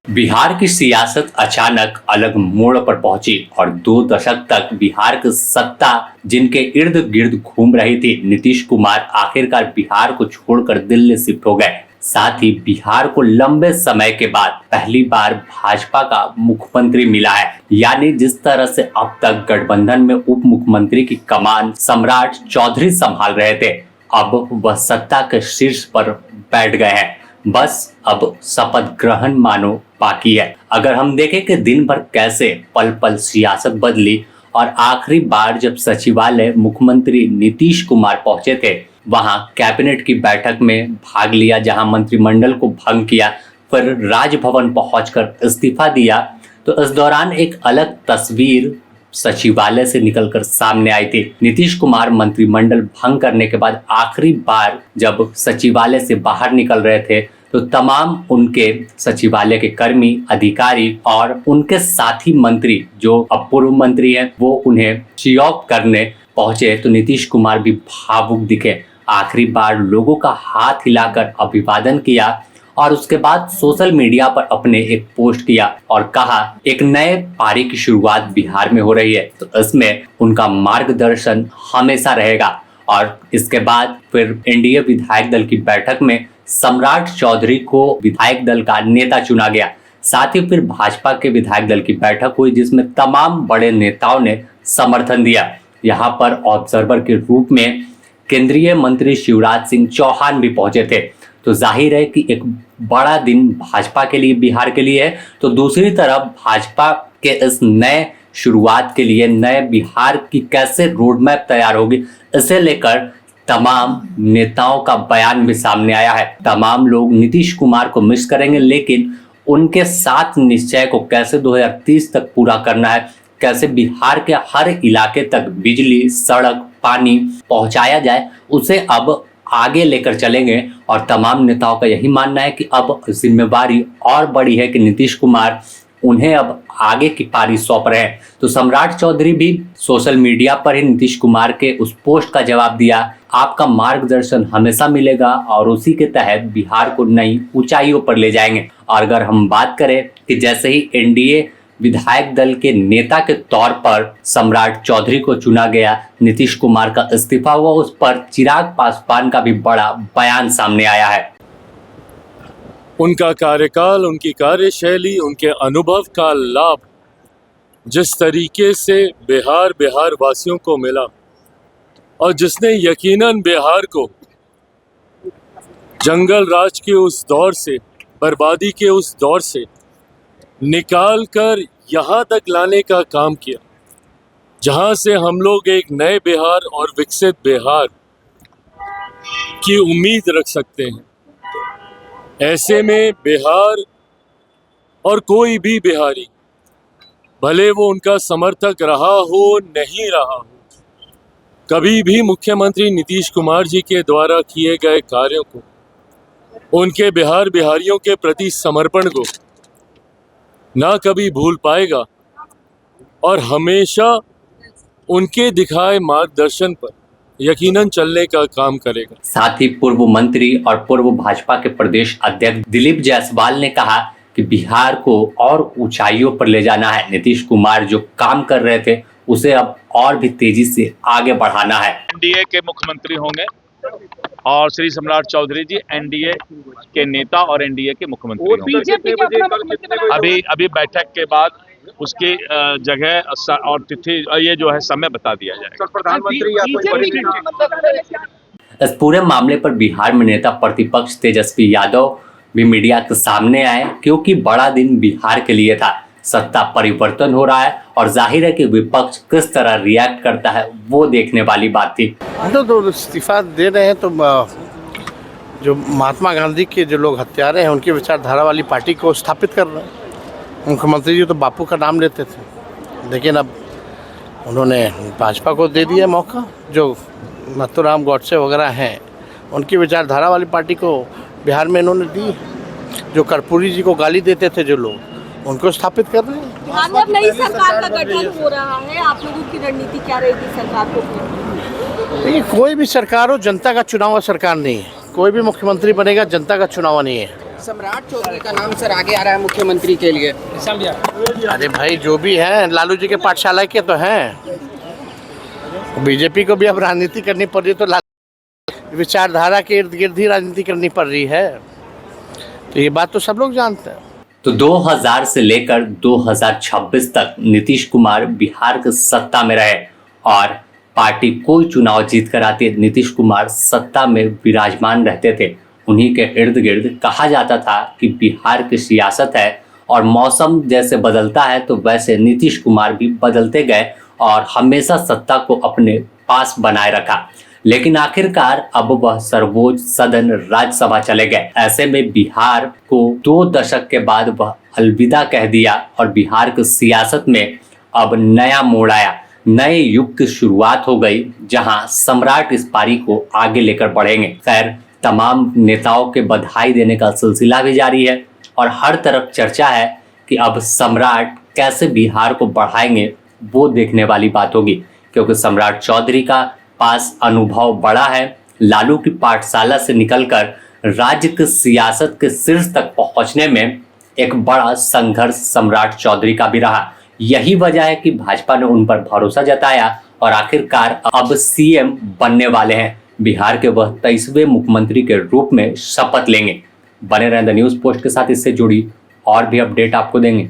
बिहार की सियासत अचानक अलग मोड़ पर पहुंची और 2 दशक तक बिहार की सत्ता जिनके इर्द गिर्द घूम रही थी, नीतीश कुमार आखिरकार बिहार को छोड़कर दिल्ली शिफ्ट हो गए। साथ ही बिहार को लंबे समय के बाद पहली बार भाजपा का मुख्यमंत्री मिला है। यानी जिस तरह से अब तक गठबंधन में उप मुख्यमंत्री की कमान सम्राट चौधरी संभाल रहे थे, अब वह सत्ता के शीर्ष पर बैठ गए हैं। बस अब शपथ ग्रहण मानो बाकी है। अगर हम देखें कि दिन भर कैसे पल पल सियासत बदली और आखिरी बार जब सचिवालय मुख्यमंत्री नीतीश कुमार पहुंचे थे, वहां कैबिनेट की बैठक में भाग लिया, जहां मंत्रिमंडल को भंग किया, फिर राजभवन पहुंचकर इस्तीफा दिया, तो इस दौरान एक अलग तस्वीर सचिवालय से निकलकर सामने आई थी। नीतीश कुमार मंत्रिमंडल भंग करने के बाद आखिरी बार जब सचिवालय से बाहर निकल रहे थे, तो तमाम उनके सचिवालय के कर्मी, अधिकारी और उनके साथी मंत्री जो अब पूर्व मंत्री हैं, वो उन्हें चीयॉफ करने पहुंचे तो नीतीश कुमार भी भावुक दिखे। आखिरी बार लोगों का हाथ हिलाकर अभिवादन किया और उसके बाद सोशल मीडिया पर अपने एक पोस्ट किया और कहा एक नए पारी की शुरुआत बिहार में हो रही है, तो इसमें उनका मार्गदर्शन हमेशा रहेगा। और इसके बाद फिर एनडीए विधायक दल की बैठक में सम्राट चौधरी को विधायक दल का नेता चुना गया। साथ ही फिर भाजपा के विधायक दल की बैठक हुई, जिसमें तमाम बड़े नेताओं ने समर्थन दिया। यहाँ पर ऑब्जर्वर के रूप में केंद्रीय मंत्री शिवराज सिंह चौहान भी पहुंचे थे। तो जाहिर है कि एक बड़ा दिन भाजपा के लिए, बिहार के लिए है। तो दूसरी तरफ भाजपा के इस नए शुरुआत के लिए, नए बिहार की कैसे रोड मैप तैयार होगी, इसे लेकर तमाम नेताओं का बयान भी सामने आया है। तमाम लोग नीतीश कुमार को मिस करेंगे, लेकिन उनके साथ निश्चय को कैसे 2030 तक पूरा करना है, कैसे बिहार के हर इलाके तक बिजली, सड़क, पानी पहुंचाया जाए, उसे अब आगे लेकर चलेंगे। और तमाम नेताओं का यही मानना है कि अब जिम्मेवारी और बड़ी है कि नीतीश कुमार उन्हें अब आगे की पारी सौंप रहे हैं। तो सम्राट चौधरी भी सोशल मीडिया पर ही नीतीश कुमार के उस पोस्ट का जवाब दिया, आपका मार्गदर्शन हमेशा मिलेगा और उसी के तहत बिहार को नई ऊंचाइयों पर ले जाएंगे। और अगर हम बात करें कि जैसे ही एनडीए विधायक दल के नेता के तौर पर सम्राट चौधरी को चुना गया, नीतीश कुमार का इस्तीफा हुआ, उस पर चिराग पासवान का भी बड़ा बयान सामने आया है। उनका कार्यकाल, उनकी कार्यशैली, उनके अनुभव का लाभ जिस तरीके से बिहार वासियों को मिला और जिसने यकीनन बिहार को जंगल राज के उस दौर से, बर्बादी के उस दौर से निकाल कर यहाँ तक लाने का काम किया, जहाँ से हम लोग एक नए बिहार और विकसित बिहार की उम्मीद रख सकते हैं। ऐसे में बिहार और कोई भी बिहारी, भले वो उनका समर्थक रहा हो, नहीं रहा हो, कभी भी मुख्यमंत्री नीतीश कुमार जी के द्वारा किए गए कार्यों को, उनके बिहारियों के प्रति समर्पण को ना कभी भूल पाएगा और हमेशा उनके दिखाए मार्गदर्शन पर यकीनन चलने का काम करेगा। साथ ही पूर्व मंत्री और पूर्व भाजपा के प्रदेश अध्यक्ष दिलीप जायसवाल ने कहा कि बिहार को और ऊंचाइयों पर ले जाना है। नीतीश कुमार जो काम कर रहे थे, उसे अब और भी तेजी से आगे बढ़ाना है। एनडीए के मुख्यमंत्री होंगे और श्री सम्राट चौधरी जी एनडीए के नेता और एनडीए के मुख्यमंत्री होंगे। अभी बैठक के बाद उसकी जगह और तिथि, ये जो है समय बता दिया जाएगा। इस पूरे मामले पर बिहार में नेता प्रतिपक्ष तेजस्वी यादव भी मीडिया के सामने आए, क्योंकि बड़ा दिन बिहार के लिए था। सत्ता परिवर्तन हो रहा है और जाहिर है कि विपक्ष किस तरह रिएक्ट करता है, वो देखने वाली बात थी। तो इस्तीफा दे रहे हैं, तो जो महात्मा गांधी के जो लोग हत्यारे हैं, उनकी विचारधारा वाली पार्टी को स्थापित कर रहे हैं। मुख्यमंत्री जी तो बापू का नाम लेते थे, लेकिन अब उन्होंने भाजपा को दे दिया मौका। जो नथुराम गौडसे वगैरह हैं, उनकी विचारधारा वाली पार्टी को बिहार में इन्होंने दी। जो कर्पूरी जी को गाली देते थे जो लोग, उनको स्थापित कर रहे हैं। बिहार में अब नई सरकार का गठन हो रहा है, आप लोगों की रणनीति क्या रहेगी सरकार को? देखिए, कोई भी सरकार हो, जनता का चुनाव सरकार नहीं है। कोई भी मुख्यमंत्री बनेगा, जनता का चुनाव नहीं है। सम्राट चौधरी का नाम सर आगे आ रहा है मुख्यमंत्री के लिए। अरे भाई जो भी हैं लालू जी के पाठशाला के तो हैं। बीजेपी को भी अब राजनीति करनी पड़ रही है तो विचारधारा के इर्द गिर्द ही राजनीति करनी पड़ रही है, तो ये बात तो सब लोग जानते हैं। तो 2000 से लेकर 2026 तक नीतीश कुमार बिहार के सत्ता में रहे और पार्टी कोई चुनाव जीत कर आती नीतीश कुमार सत्ता में विराजमान रहते थे। उन्हीं के इर्द गिर्द कहा जाता था कि बिहार की सियासत है और मौसम जैसे बदलता है तो वैसे नीतीश कुमार भी बदलते गए और हमेशा सत्ता को अपने पास बनाए रखा। लेकिन आखिरकार अब वह सर्वोच्च सदन राज्यसभा चले गए। ऐसे में बिहार को 2 दशक के बाद वह अलविदा कह दिया और बिहार की सियासत में अब नया मोड़ आया। नए युग की शुरुआत हो गई जहां सम्राट इस पारी को आगे लेकर बढ़ेंगे। खैर, तमाम नेताओं के बधाई देने का सिलसिला भी जारी है और हर तरफ चर्चा है कि अब सम्राट कैसे बिहार को बढ़ाएंगे वो देखने वाली बात होगी, क्योंकि सम्राट चौधरी का पास अनुभव बड़ा है। लालू की पाठशाला से निकलकर राज्य की सियासत के शीर्ष तक पहुंचने में एक बड़ा संघर्ष सम्राट चौधरी का भी रहा। यही वजह है कि भाजपा ने उन पर भरोसा जताया और आखिरकार अब सीएम बनने वाले हैं। बिहार के वह 23वें मुख्यमंत्री के रूप में शपथ लेंगे। बने रहें द न्यूज़ पोस्ट के साथ, इससे जुड़ी और भी अपडेट आपको देंगे।